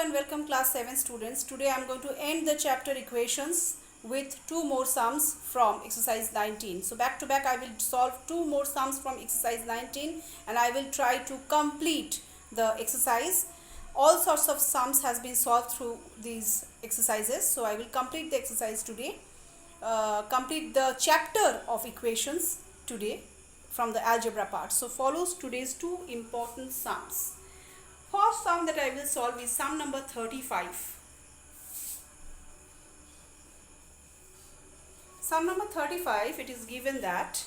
and welcome class 7 students. Today I am going to end the chapter equations with two more sums from exercise 19. So back to back I will solve two more sums from exercise 19 and I will try to complete the exercise. All sorts of sums has been solved through these exercises. So I will complete the exercise today. Complete the chapter of equations today from the algebra part. So follows today's two important sums. First sum that I will solve is sum number 35. Sum number 35, it is given that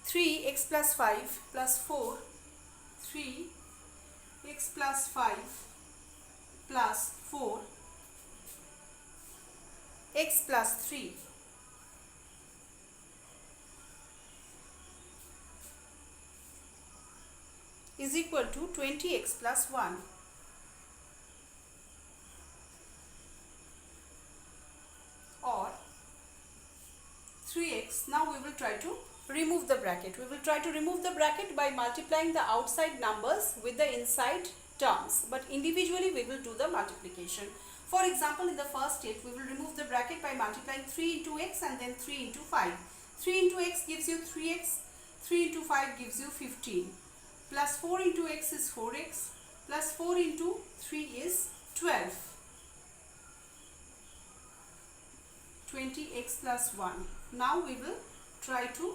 3x plus 5 plus 4, 3x plus 5 plus 4, x plus 3 is equal to 20x plus 1. Or 3x. Now we will try to remove the bracket. We will try to remove the bracket by multiplying the outside numbers with the inside terms. But individually we will do the multiplication. For example, in the first step, we will remove the bracket by multiplying 3 into x and then 3 into 5. 3 into x gives you 3x. 3 into 5 gives you 15. Plus 4 into x is 4x. Plus 4 into 3 is 12. 20x plus 1. Now we will try to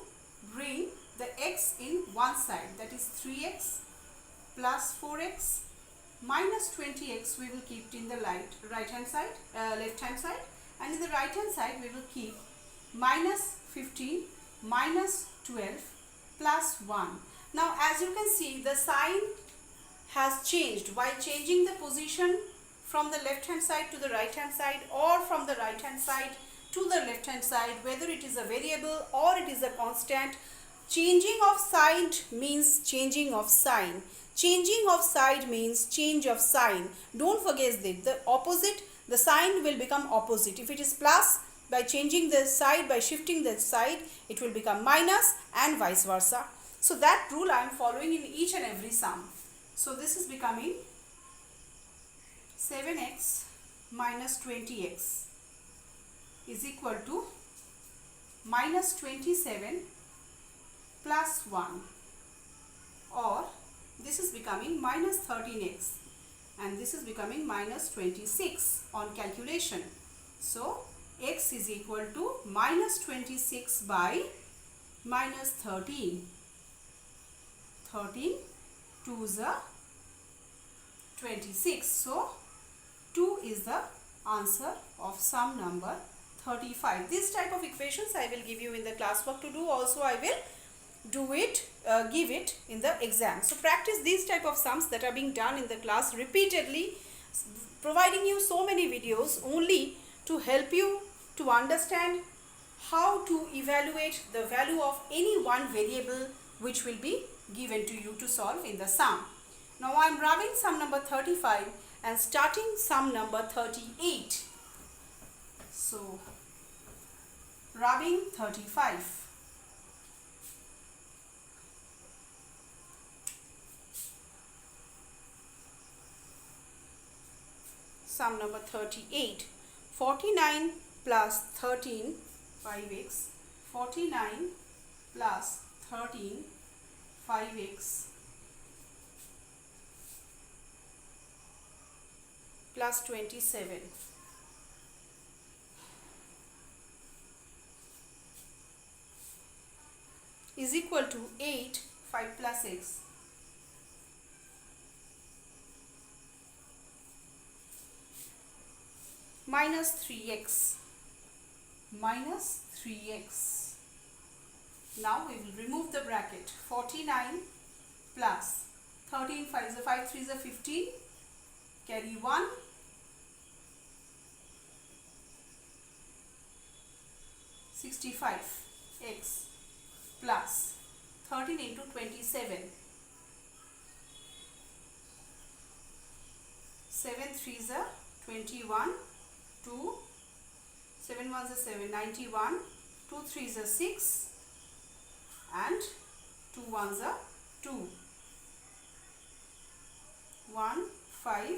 bring the x in one side, that is 3x plus 4x minus 20x we will keep it in the left hand side, and in the right hand side we will keep minus 15 minus 12 plus 1. Now as you can see, the sign has changed. While changing the position from the left hand side to the right hand side or from the right hand side to the left hand side, whether it is a variable or it is a constant, changing of side means changing of sign. Changing of side means change of sign. Don't forget that the opposite, the sign will become opposite. If it is plus, by changing the side, by shifting the side, it will become minus and vice versa. So that rule I am following in each and every sum. So this is becoming 7x minus 20x is equal to minus 27 plus 1, or this is becoming minus 13x and this is becoming minus 26 on calculation. So x is equal to minus 26 by minus 13. 13 2 is a 26. So 2 is the answer of sum number 35. This type of equations I will give you in the classwork to do. Also I will give it in the exam. So practice these type of sums that are being done in the class repeatedly, providing you so many videos only to help you to understand how to evaluate the value of any one variable which will be given to you to solve in the sum. Now I am rubbing sum number 35 and starting sum number 38. So rubbing 35. Sum number 38. 49 plus 13, 5x. 49 plus 13, 5x plus 27 is equal to 8, 5 plus x minus 3x minus 3x. Now we will remove the bracket. 49 plus 13, 5 is a 5, 3 is a 15, carry 1, 65 x plus 13 into 27, 7 3 is a 21, 2, 7 1 is a 7, 91, 2 3 is a 6 and 2 1 is a 2. 1 5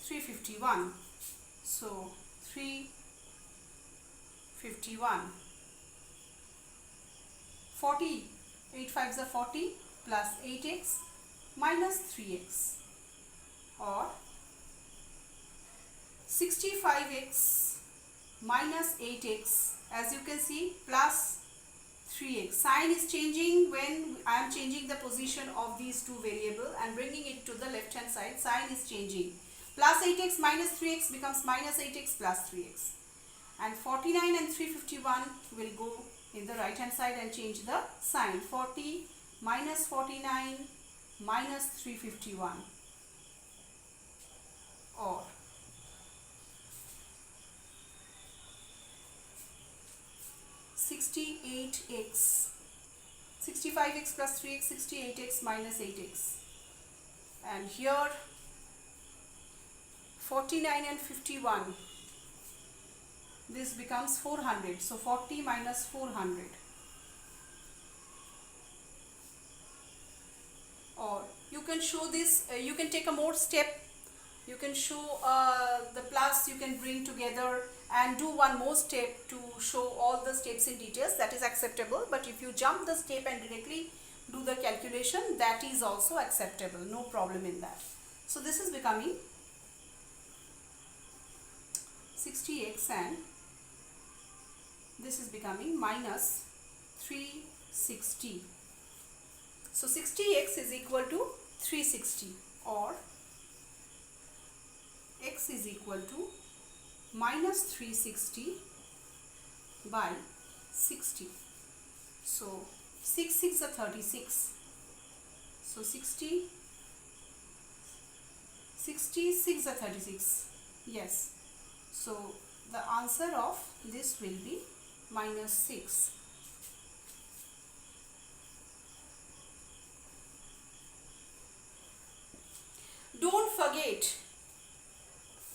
351. So 351. 40, 8 5s are 40 plus 8x minus 3x, or 65x minus 8x, as you can see, plus 3x. Sign is changing when I am changing the position of these two variables and bringing it to the left hand side. Sign is changing. Plus 8x minus 3x becomes minus 8x plus 3x. And 49 and 351 will go in the right hand side and change the sign. 40 minus 49 minus 351, or 68x, 65x plus 3x, 68x minus 8x. And here 49 and 51, this becomes 400. So 40 minus 400. Or you can show this, you can take a more step. You can show the plus, you can bring together and do one more step to show all the steps in details. That is acceptable. But if you jump the step and directly do the calculation, that is also acceptable. No problem in that. So this is becoming 60x and this is becoming minus 360. So 60x is equal to 360, or x is equal to minus 360 by 60. So 6 6 are 36. So 60 6 are 36. Yes. So the answer of this will be minus 6. Don't forget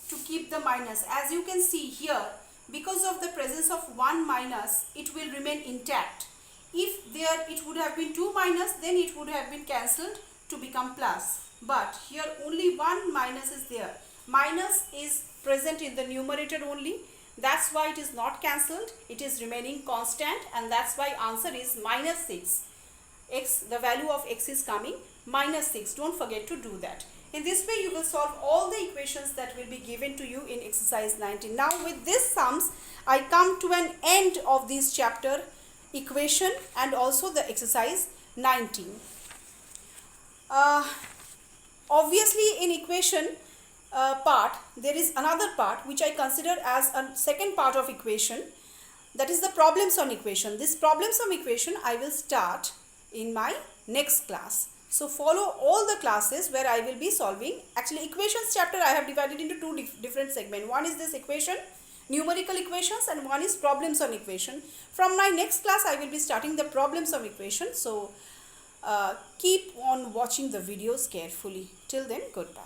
to keep the minus. As you can see here, because of the presence of 1 minus, it will remain intact. If there it would have been 2 minus, then it would have been cancelled to become plus. But here only 1 minus is there. Minus is present in the numerator only. That's why it is not cancelled. It is remaining constant, and that's why answer is minus 6. X, the value of x is coming minus 6. Don't forget to do that. In this way, you will solve all the equations that will be given to you in exercise 19. Now, with these sums, I come to an end of this chapter equation and also the exercise 19. Obviously, in equation part, there is another part which I consider as a second part of equation. That is the problems on equation. This problems on equation I will start in my next class. So follow all the classes where I will be solving. Actually, equations chapter I have divided into two different segments. One is this equation, numerical equations, and one is problems on equation. From my next class, I will be starting the problems on equation. So keep on watching the videos carefully. Till then, goodbye.